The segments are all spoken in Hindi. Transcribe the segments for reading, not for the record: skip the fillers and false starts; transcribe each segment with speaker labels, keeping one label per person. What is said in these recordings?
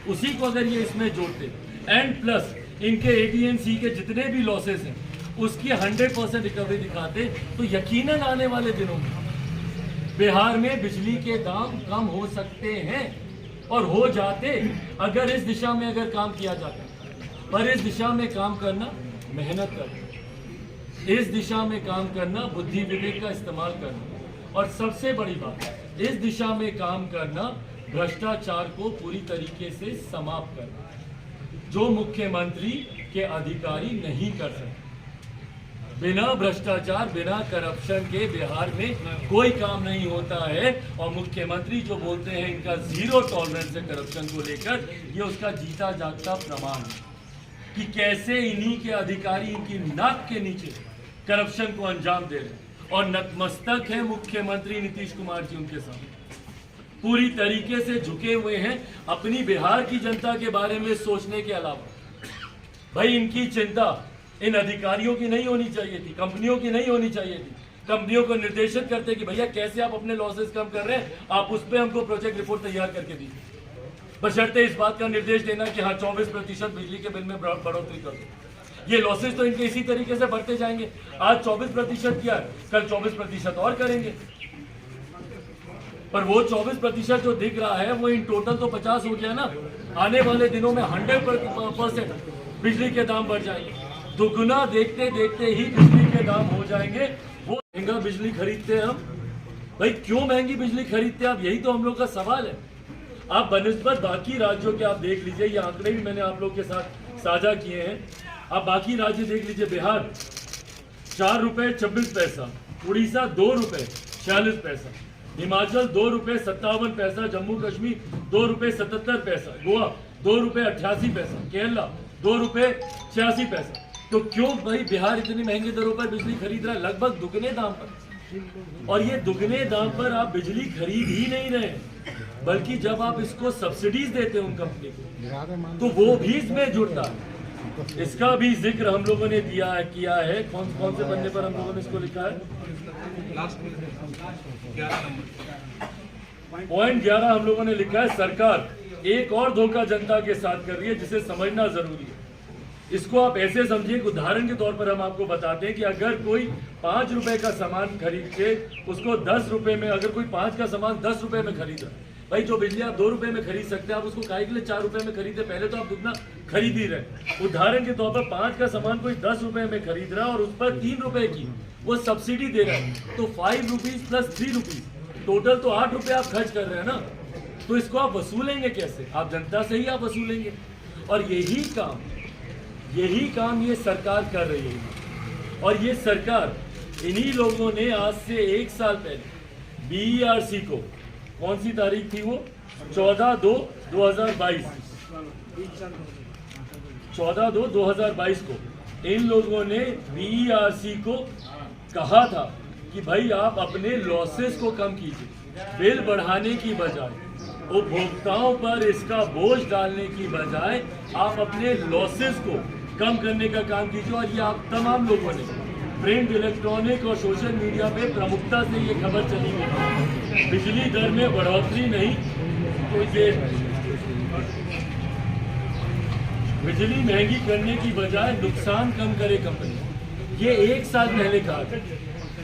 Speaker 1: उसी को अगर ये इसमें जोड़ते एंड प्लस इनके AT&C के जितने भी लॉसेस हैं उसकी 100% रिकवरी दिखाते, तो यकीनन आने वाले दिनों में बिहार में बिजली के दाम कम हो सकते हैं और हो जाते अगर इस दिशा में अगर काम किया जाता। पर इस दिशा में काम करना मेहनत करना, इस दिशा में काम करना बुद्धि विवेक का इस्तेमाल करना, और सबसे बड़ी बात इस दिशा में काम करना भ्रष्टाचार को पूरी तरीके से समाप्त करना, जो मुख्यमंत्री के अधिकारी नहीं कर सकते। बिना भ्रष्टाचार बिना करप्शन के बिहार में कोई काम नहीं होता है, और मुख्यमंत्री जो बोलते हैं इनका 0 टॉलरेंस है करप्शन को लेकर, ये उसका जीता जागता प्रमाण है कि कैसे इन्हीं के अधिकारी इनकी नाक के नीचे करप्शन को अंजाम दे रहे हैं, और नतमस्तक है मुख्यमंत्री नीतीश कुमार जी उनके सामने, पूरी तरीके से झुके हुए हैं अपनी बिहार की जनता के बारे में सोचने के अलावा। भाई इनकी चिंता इन अधिकारियों की नहीं होनी चाहिए थी, कंपनियों की नहीं होनी चाहिए थी। कंपनियों को निर्देशित करते कि भैया कैसे आप अपने लॉसेस कम कर रहे हैं, आप उस पर हमको प्रोजेक्ट रिपोर्ट तैयार करके दीजिए, बशर्ते इस बात का निर्देश देना कि हाँ 24% बिजली के बिल में बढ़ोतरी कर दो। ये लॉसेस तो इनके इसी तरीके से बढ़ते जाएंगे। आज 24% किया, कल 24% और करेंगे, पर वो 24% जो दिख रहा है वो इन टोटल तो 50 हो गया ना। आने वाले दिनों में 100% बिजली के दाम बढ़ जाएंगे, दुगुना देखते देखते ही बिजली के दाम हो जाएंगे। वो महंगा बिजली खरीदते हैं हम, भाई क्यों महंगी बिजली खरीदते हैं आप, यही तो हम लोग का सवाल है। आप बनिस्बत बाकी राज्यों के आप देख लीजिए, ये आंकड़े भी मैंने आप लोग के साथ साझा किए हैं। आप बाकी राज्य देख लीजिए, बिहार 4 रुपए 26 पैसा, उड़ीसा 2 रुपए 46 पैसा, हिमाचल 2 रुपए 57 पैसा, जम्मू कश्मीर 2 रुपए 77 पैसा, गोवा 2 रुपए 88 पैसा, केरला 2 रुपए 86 पैसा। तो क्यों भाई बिहार इतनी महंगे दरों पर बिजली खरीद रहा है, लगभग दुगने दाम पर। और ये दुगने दाम पर आप बिजली खरीद ही नहीं रहे, बल्कि जब आप इसको सब्सिडीज देते हैं उन कंपनी को, तो वो भी इसमें जुड़ता है। इसका भी जिक्र हम लोगों ने किया है। कौन से पन्ने पर हम लोगों ने इसको लिखा है, पॉइंट 11 हम लोगों ने लिखा है, सरकार एक और धोखा जनता के साथ कर रही है जिसे समझना जरूरी है। इसको आप ऐसे समझिए, उदाहरण के तौर पर हम आपको बताते हैं कि अगर कोई 5 रुपए का सामान खरीद के उसको 10 रुपए में, अगर कोई 5 का सामान 10 रुपए में खरीदा, भाई जो बिजली आप 2 रुपए में खरीद सकते हैं आप उसको काहे के लिए 4 रुपए में खरीदे, पहले तो आप दुगना खरीद ही रहे। उदाहरण के तौर पर 5 का सामान कोई 10 रुपए में खरीद रहा है और उस पर 3 रुपए की वो सब्सिडी दे रहा है, तो 5 रुपीज प्लस 3 रुपीज, टोटल तो 8 रुपए आप खर्च कर रहे हैं ना। तो इसको आप वसूलेंगे कैसे, आप जनता से ही आप वसूलेंगे। और यही काम ये सरकार कर रही है। और ये सरकार, इन्हीं लोगों ने आज से 1 साल पहले BERC को, कौन सी तारीख थी वो, 14/2/2022, 14/2/2022 को इन लोगों ने BERC को कहा था कि भाई आप अपने लॉसेस को कम कीजिए, बिल बढ़ाने की बजाय उपभोक्ताओं पर इसका बोझ डालने की बजाय आप अपने लॉसेस को कम करने का काम कीजिए। और ये आप तमाम लोगों ने प्रिंट, इलेक्ट्रॉनिक और सोशल मीडिया पे प्रमुखता से ये खबर चली गई, बिजली दर में बढ़ोतरी नहीं, तो ये बिजली महंगी करने की बजाय नुकसान कम करे कंपनी। ये 1 साल पहले कहा था।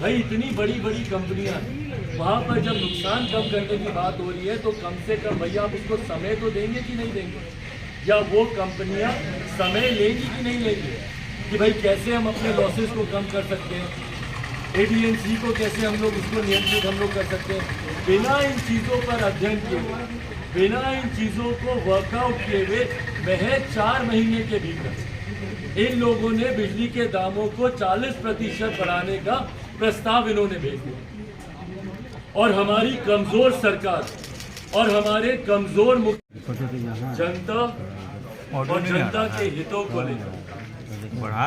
Speaker 1: भाई इतनी बड़ी बड़ी कंपनियां हैं, वहां पर जब नुकसान कम करने की बात हो रही है तो कम से कम भैया आप उसको समय तो देंगे कि नहीं देंगे, या वो कंपनियां समय लेंगी कि नहीं लेंगी, कि भाई कैसे हम अपने लॉसेस को कम कर सकते हैं, AT&C को कैसे हम लोग उसको नियंत्रित हम लोग कर सकते हैं। बिना इन चीज़ों पर अध्ययन किए हुए, बिना इन चीज़ों को वर्कआउट किए हुए, वह 4 महीने के भीतर इन लोगों ने बिजली के दामों को 40% बढ़ाने का प्रस्ताव इन्होंने भेज दिया। और हमारी कमजोर सरकार और हमारे कमजोर जनता और जनता के हितों को लेकर,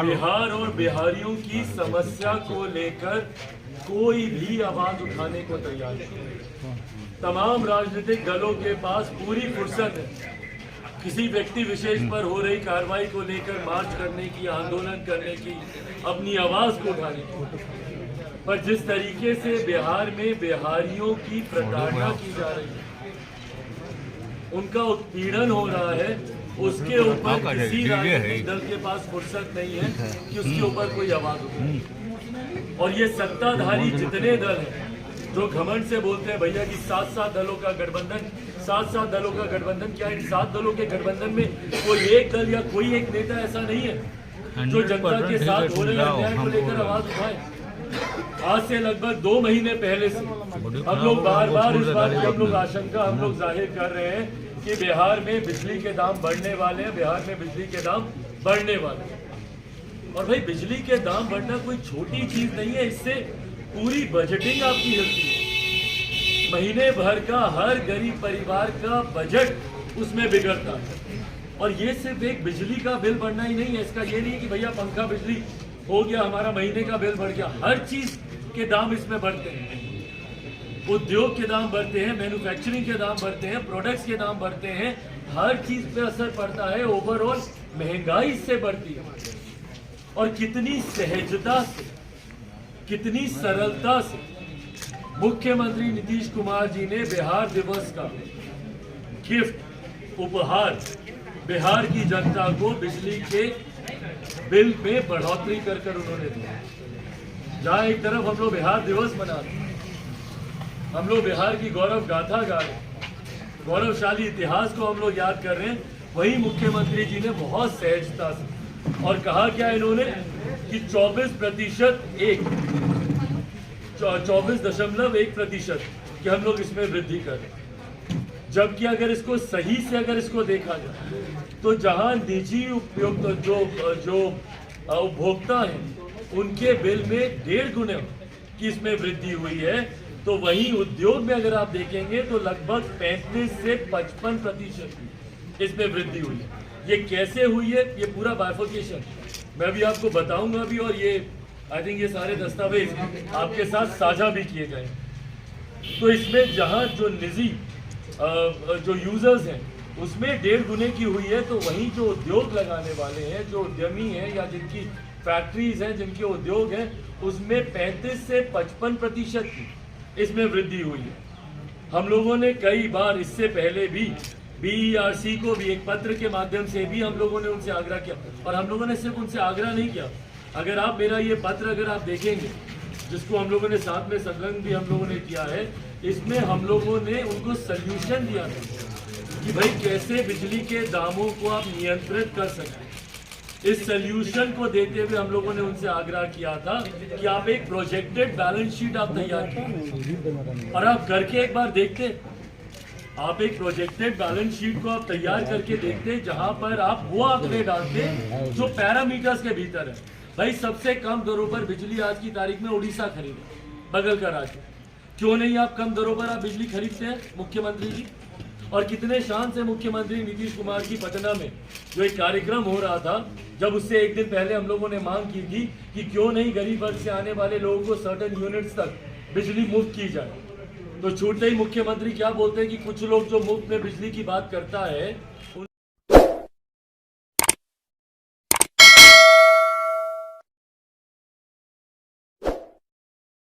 Speaker 1: बिहार और बिहारियों की समस्या को लेकर कोई भी आवाज उठाने को तैयार नहीं। तमाम राजनीतिक दलों के पास पूरी फुर्सत है किसी व्यक्ति विशेष पर हो रही कार्रवाई को लेकर मार्च करने की, आंदोलन करने की, अपनी आवाज को उठाने की। पर जिस तरीके से बिहार में बिहारियों की प्रताड़ना की जा रही है, उनका उत्पीड़न हो रहा है, उसके ऊपर किसी राजनीतिक दल के पास फुर्सत नहीं है कि उसके ऊपर कोई आवाज उठाए। और ये सत्ताधारी जितने दल हैं जो घमंड से बोलते हैं भैया कि 7 दलों का गठबंधन, 7 दलों का गठबंधन, क्या इन 7 दलों के गठबंधन में कोई एक दल या कोई एक नेता ऐसा नहीं है जो जनता के साथ हो रहे अन्याय को लेकर आवाज उठाए? आज से लगभग 2 महीने पहले से हम लोग बार बार इस बात की हम लोग आशंका हम लोग जाहिर कर रहे हैं कि बिहार में बिजली के दाम बढ़ने वाले हैं, बिहार में बिजली के दाम बढ़ने वाले हैं। और भाई बिजली के दाम बढ़ना कोई छोटी चीज नहीं है, इससे पूरी बजटिंग आपकी हिलती है। महीने भर का हर गरीब परिवार का बजट उसमें बिगड़ता है। और ये सिर्फ एक बिजली का बिल बढ़ना ही नहीं है, इसका ये नहीं कि भैया पंखा बिजली हो गया हमारा महीने का बिल बढ़ गया, हर चीज के दाम इसमें बढ़ते हैं। उद्योग के दाम बढ़ते हैं, मैन्युफैक्चरिंग के दाम बढ़ते हैं, प्रोडक्ट्स के दाम बढ़ते हैं, हर चीज पे असर पड़ता है। ओवरऑल महंगाई इससे बढ़ती है। और कितनी सहजता से, कितनी सरलता से मुख्यमंत्री नीतीश कुमार जी ने बिहार दिवस का गिफ्ट उपहार बिहार की जनता को बिजली के बिल में बढ़ोतरी कर उन्होंने दिया। जहां एक तरफ हम लोग बिहार दिवस मना रहे हैं, हम लोग बिहार की गौरव गाथा गा रहे हैं, गौरवशाली इतिहास को हम लोग याद कर रहे हैं, वही मुख्यमंत्री जी ने बहुत सहजता से और कहा क्या इन्होंने कि 24.1% कि हम लोग इसमें वृद्धि कर रहे हैं। जबकि अगर इसको सही से अगर इसको देखा जाए तो जहां निजी उपयोग जो उपभोक्ता हैं उनके बिल में 1.5 गुने की इसमें वृद्धि हुई है, तो वहीं उद्योग में अगर आप देखेंगे तो लगभग 35 से 55% इसमें वृद्धि हुई है। ये कैसे हुई है, ये पूरा बाइफर्केशन मैं भी आपको बताऊंगा भी, और ये आई थिंक ये सारे दस्तावेज आपके साथ साझा भी किए गए। तो इसमें जहां जो निजी जो यूजर्स हैं उसमें 1.5 गुने की हुई है, तो वहीं जो उद्योग लगाने वाले हैं, जो उद्यमी हैं या जिनकी फैक्ट्रीज हैं, जिनके उद्योग हैं, उसमें 35 से 55% की इसमें वृद्धि हुई है। हम लोगों ने कई बार इससे पहले भी BERC को भी एक पत्र के माध्यम से भी हम लोगों ने उनसे आग्रह किया, और हम लोगों ने सिर्फ उनसे आग्रह नहीं किया। अगर आप मेरा ये पत्र अगर आप देखेंगे, जिसको हम लोगों ने साथ में संलग्न भी हम लोगों ने किया है, इसमें हम लोगों ने उनको सल्यूशन दिया था कि भाई कैसे बिजली के दामों को आप नियंत्रित कर सकते। इस सल्यूशन को देते हुए हम लोगों ने उनसे आग्रह किया था कि आप एक प्रोजेक्टेड बैलेंस शीट आप तैयार कीजिए, और आप करके एक बार देखते, आप एक प्रोजेक्टेड बैलेंस शीट को आप तैयार करके देखते जहां पर आप वो आंकड़े डालते जो पैरामीटर्स के भीतर है। भाई सबसे कम दरों पर बिजली आज की तारीख में उड़ीसा खरीदे, बगल का राज्य। क्यों नहीं आप कम दरों पर आप बिजली खरीदते हैं मुख्यमंत्री जी? और कितने शान से मुख्यमंत्री नीतीश कुमार की पटना में जो एक कार्यक्रम हो रहा था, जब उससे एक दिन पहले हम लोगों ने मांग की थी कि क्यों नहीं गरीब वर्ग से आने वाले लोगों को सर्टेन यूनिट्स तक बिजली मुफ्त की जाए, तो छूटते ही मुख्यमंत्री क्या बोलते हैं कि कुछ लोग जो मुफ्त में बिजली की बात करता है